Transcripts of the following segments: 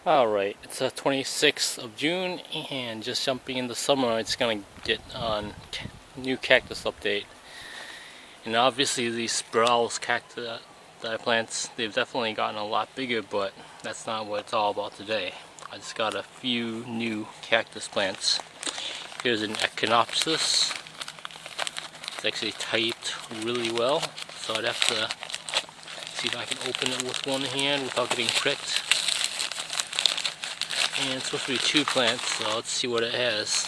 Alright, it's the 26th of June and just jumping into summer, it's gonna get on new cactus update. And obviously these spiralis cacti plants, they've definitely gotten a lot bigger, but that's not what it's all about today. I just got a few new cactus plants. Here's an echinopsis. It's actually typed really well, so I'd have to see if I can open it with one hand without getting pricked. And it's supposed to be 2 plants, so let's see what it has.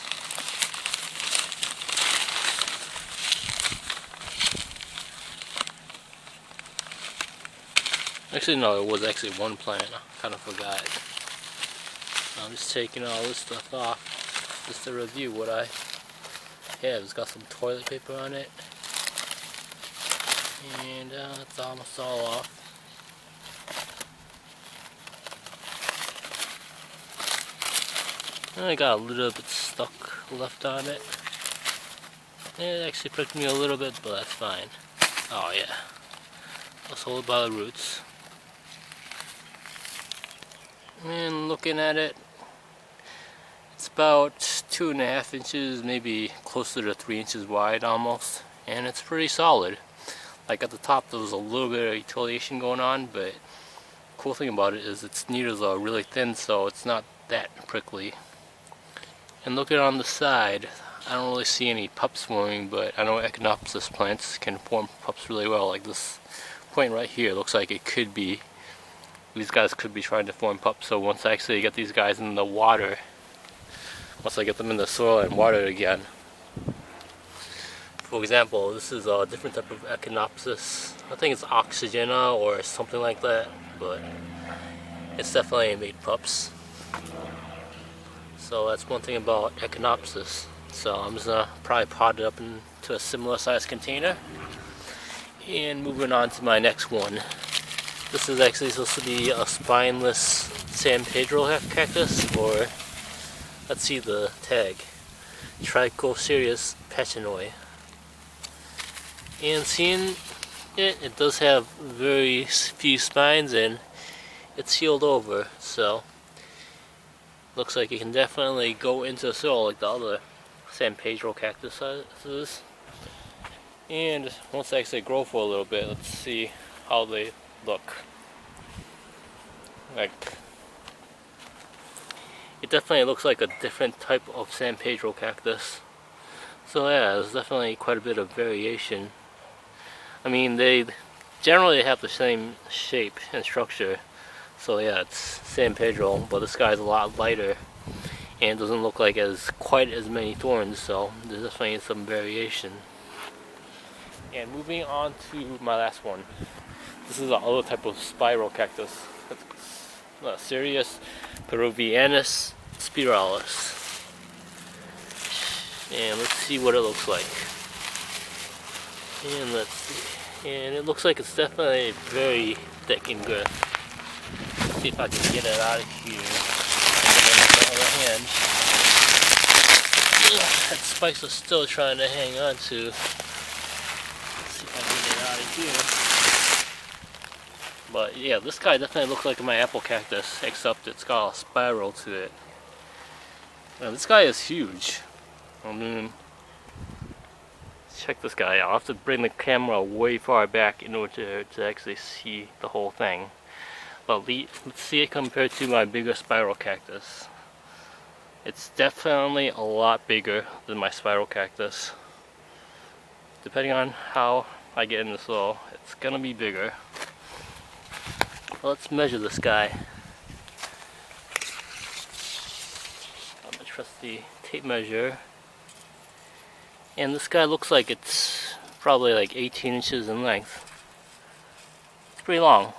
Actually, no, it was actually 1 plant. I kind of forgot. I'm just taking all this stuff off just to review what I have. It's got some toilet paper on it. And it's almost all off. I got a little bit stuck left on it. It actually pricked me a little bit, but that's fine. Oh yeah. Let's hold it by the roots. And looking at it, it's about 2.5 inches, maybe closer to 3 inches wide almost. And it's pretty solid. Like at the top there was a little bit of etiolation going on, but the cool thing about it is its needles are really thin, so it's not that prickly. And looking on the side, I don't really see any pups forming, but I know echinopsis plants can form pups really well. Like this point right here looks like it could be, these guys could be trying to form pups. So once I actually get these guys in the water, once I get them in the soil and water it again. For example, this is a different type of echinopsis. I think it's oxygena or something like that, but it's definitely made pups. So that's one thing about echinopsis. So I'm just gonna probably pot it up into a similar size container. And moving on to my next one. This is actually supposed to be a spineless San Pedro cactus, or let's see the tag. Cereus pachinoi. And seeing it does have very few spines and it's healed over, so looks like it can definitely go into the soil like the other San Pedro cactuses. And once they actually grow for a little bit, let's see how they look. Like, it definitely looks like a different type of San Pedro cactus. So yeah, there's definitely quite a bit of variation. I mean, they generally have the same shape and structure. So yeah, it's San Pedro, but this guy's a lot lighter and doesn't look like quite as many thorns, so there's definitely some variation. And moving on to my last one. This is another type of spiral cactus. It's cereus, peruvianis, spiralis. And let's see what it looks like. And let's see. And it looks like it's definitely very thick and good. See if I can get it out of here. On the other hand, that spike is still trying to hang on to. Let's see if I can get it out of here. But yeah, this guy definitely looks like my apple cactus, except it's got a spiral to it. Now, this guy is huge. I mean, check this guy out. I'll have to bring the camera way far back in order to actually see the whole thing. But let's see it compared to my bigger spiral cactus. It's definitely a lot bigger than my spiral cactus. Depending on how I get in the soil, it's gonna be bigger. Well, let's measure this guy. I'm gonna trust the tape measure. And this guy looks like it's probably like 18 inches in length. It's pretty long.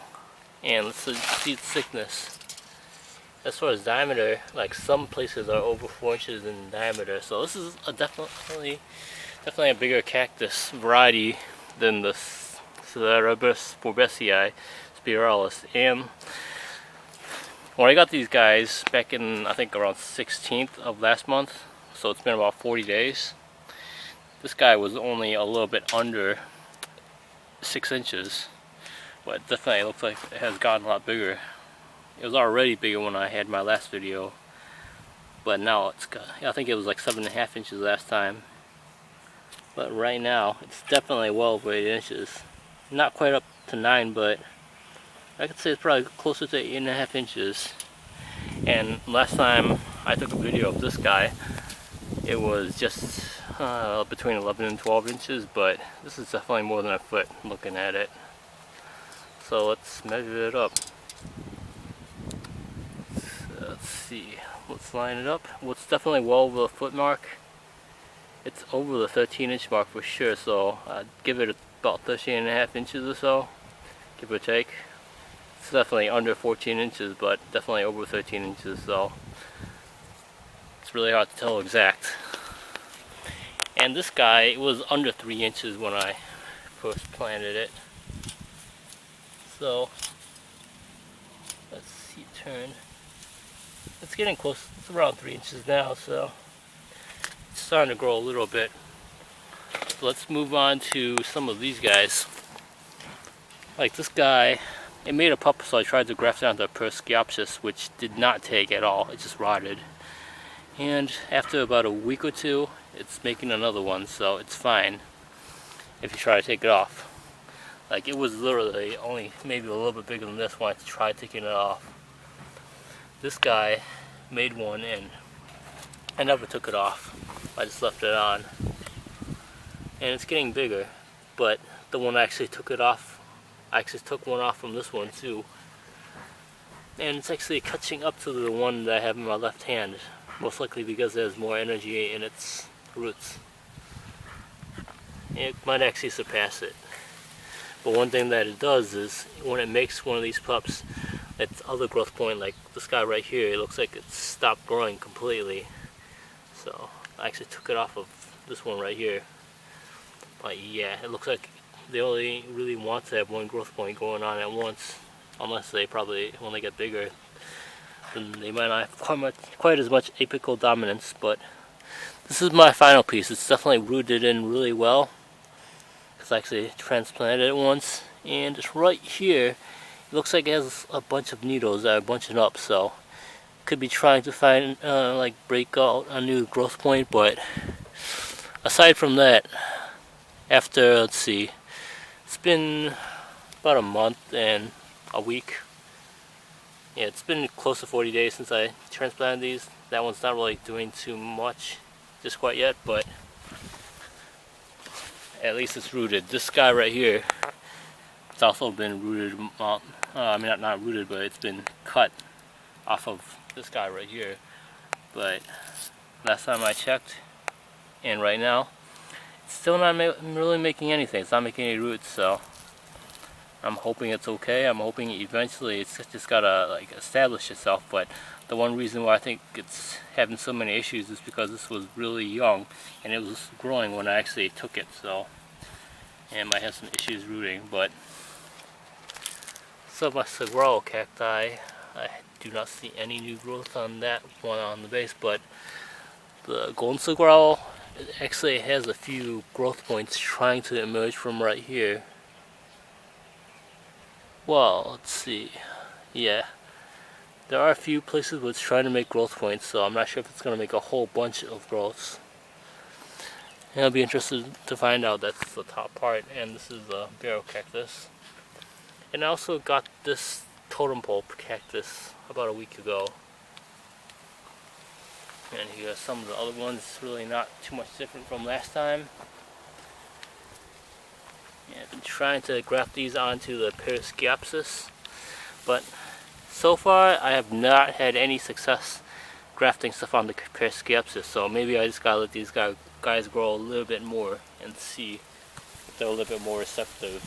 And let's see its thickness. As far as diameter, like some places are over 4 inches in diameter, so this is definitely a bigger cactus variety than the cereus spiralis. And when I got these guys back in, I think around 16th of last month, so it's been about 40 days. This guy was only a little bit under 6 inches. But it definitely looks like it has gotten a lot bigger. It was already bigger when I had my last video, but now it's got, I think it was like 7.5 inches last time. But right now, it's definitely well over 8 inches. Not quite up to 9, but I could say it's probably closer to 8.5 inches. And last time I took a video of this guy, it was just between 11 and 12 inches, but this is definitely more than a foot looking at it. So let's measure it up. Let's see, let's line it up. Well, it's definitely well over the foot mark. It's over the 13-inch mark for sure, so I'd give it about 13.5 inches or so, give or take. It's definitely under 14 inches, but definitely over 13 inches, so it's really hard to tell exact. And this guy was under 3 inches when I first planted it. So let's see, turn. It's getting close, it's around 3 inches now, so it's starting to grow a little bit. So let's move on to some of these guys. Like this guy, it made a pup, so I tried to graft it onto a peruvianis, which did not take at all, it just rotted. And after about a week or two, it's making another one, so it's fine if you try to take it off. Like, it was literally only maybe a little bit bigger than this when I tried taking it off. This guy made one and I never took it off. I just left it on. And it's getting bigger, but the one I actually took it off, I actually took one off from this one too. And it's actually catching up to the one that I have in my left hand. Most likely because there's more energy in its roots. It might actually surpass it. But one thing that it does is, when it makes one of these pups, its other growth point, like this guy right here, it looks like it's stopped growing completely. So I actually took it off of this one right here. But yeah, it looks like they only really want to have one growth point going on at once, unless they probably, when they get bigger, then they might not have quite as much apical dominance. But this is my final piece. It's definitely rooted in really well, because I actually transplanted it once, and it's right here. It looks like it has a bunch of needles that are bunching up, so could be trying to find like break out a new growth point. But aside from that, after, let's see, it's been about a month and a week. Yeah, it's been close to 40 days since I transplanted these. That one's not really doing too much just quite yet, but at least it's rooted. This guy right here, it's also been rooted, I mean not rooted, but it's been cut off of this guy right here. But last time I checked, and right now, it's still not really making anything. It's not making any roots, so I'm hoping it's okay. I'm hoping eventually it's just gotta like establish itself. But the one reason why I think it's having so many issues is because this was really young and it was growing when I actually took it, so, and it might have some issues rooting. But so my saguaro cacti, I do not see any new growth on that one on the base, but the golden saguaro, it actually has a few growth points trying to emerge from right here. Well, let's see. Yeah, there are a few places where it's trying to make growth points, so I'm not sure if it's going to make a whole bunch of growths. And I'll be interested to find out. That's the top part, and this is the barrel cactus. And I also got this totem pole cactus about a week ago. And here are some of the other ones, really not too much different from last time. Yeah, I've been trying to graft these onto the peruvianis, but so far I have not had any success grafting stuff on the peruvianis, so maybe I just gotta let these guys grow a little bit more and see if they're a little bit more receptive.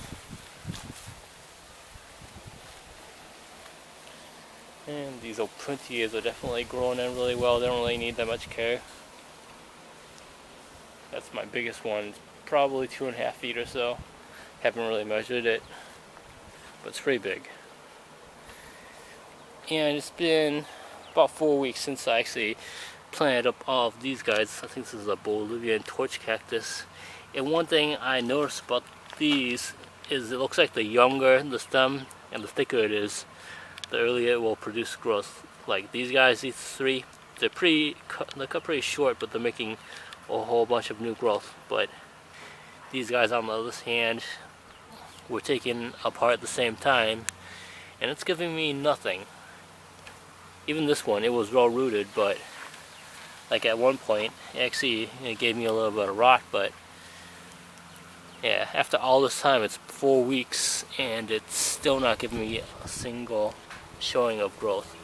And these opuntias are definitely growing in really well. They don't really need that much care. That's my biggest one. It's probably 2.5 feet or so. Haven't really measured it, but it's pretty big. And it's been about 4 weeks since I actually planted up all of these guys. I think this is a Bolivian torch cactus. And one thing I noticed about these is it looks like the younger the stem and the thicker it is, the earlier it will produce growth. Like these guys, these three, they're cut pretty short, but they're making a whole bunch of new growth. But these guys on the other hand were taken apart at the same time, and it's giving me nothing. Even this one, it was well rooted, but like at one point, actually it gave me a little bit of rock, but yeah, after all this time, it's 4 weeks, and it's still not giving me a single showing of growth.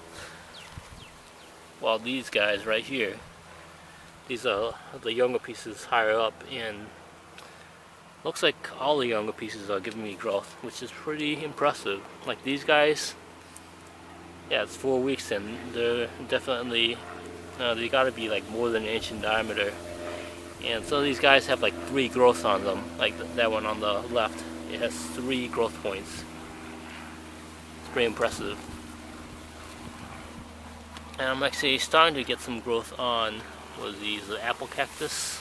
While these guys right here, these are the younger pieces higher up, and looks like all the younger pieces are giving me growth, which is pretty impressive. Like these guys, yeah, it's 4 weeks, and they're definitely, they gotta be like more than an inch in diameter. And some of these guys have like 3 growths on them, like that one on the left. It has 3 growth points. It's pretty impressive. And I'm actually starting to get some growth on, the apple cactus.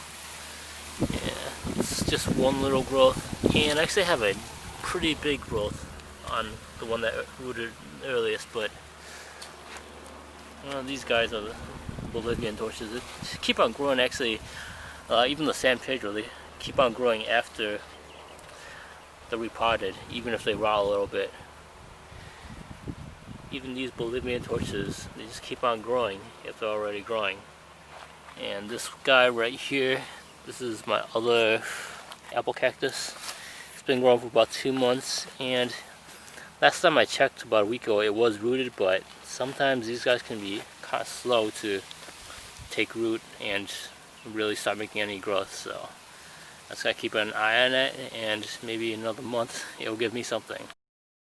Yeah, it's just one little growth, and I actually have a pretty big growth on the one that rooted earliest, but these guys are the Bolivian torches. They keep on growing actually. Even the San Pedro, they keep on growing after they're repotted, even if they rot a little bit. Even these Bolivian torches, they just keep on growing if they're already growing. And this guy right here, this is my other apple cactus. It's been growing for about 2 months, and last time I checked about a week ago, it was rooted, but sometimes these guys can be kind of slow to take root and really start making any growth, so I just gotta keep an eye on it, and maybe another month it'll give me something.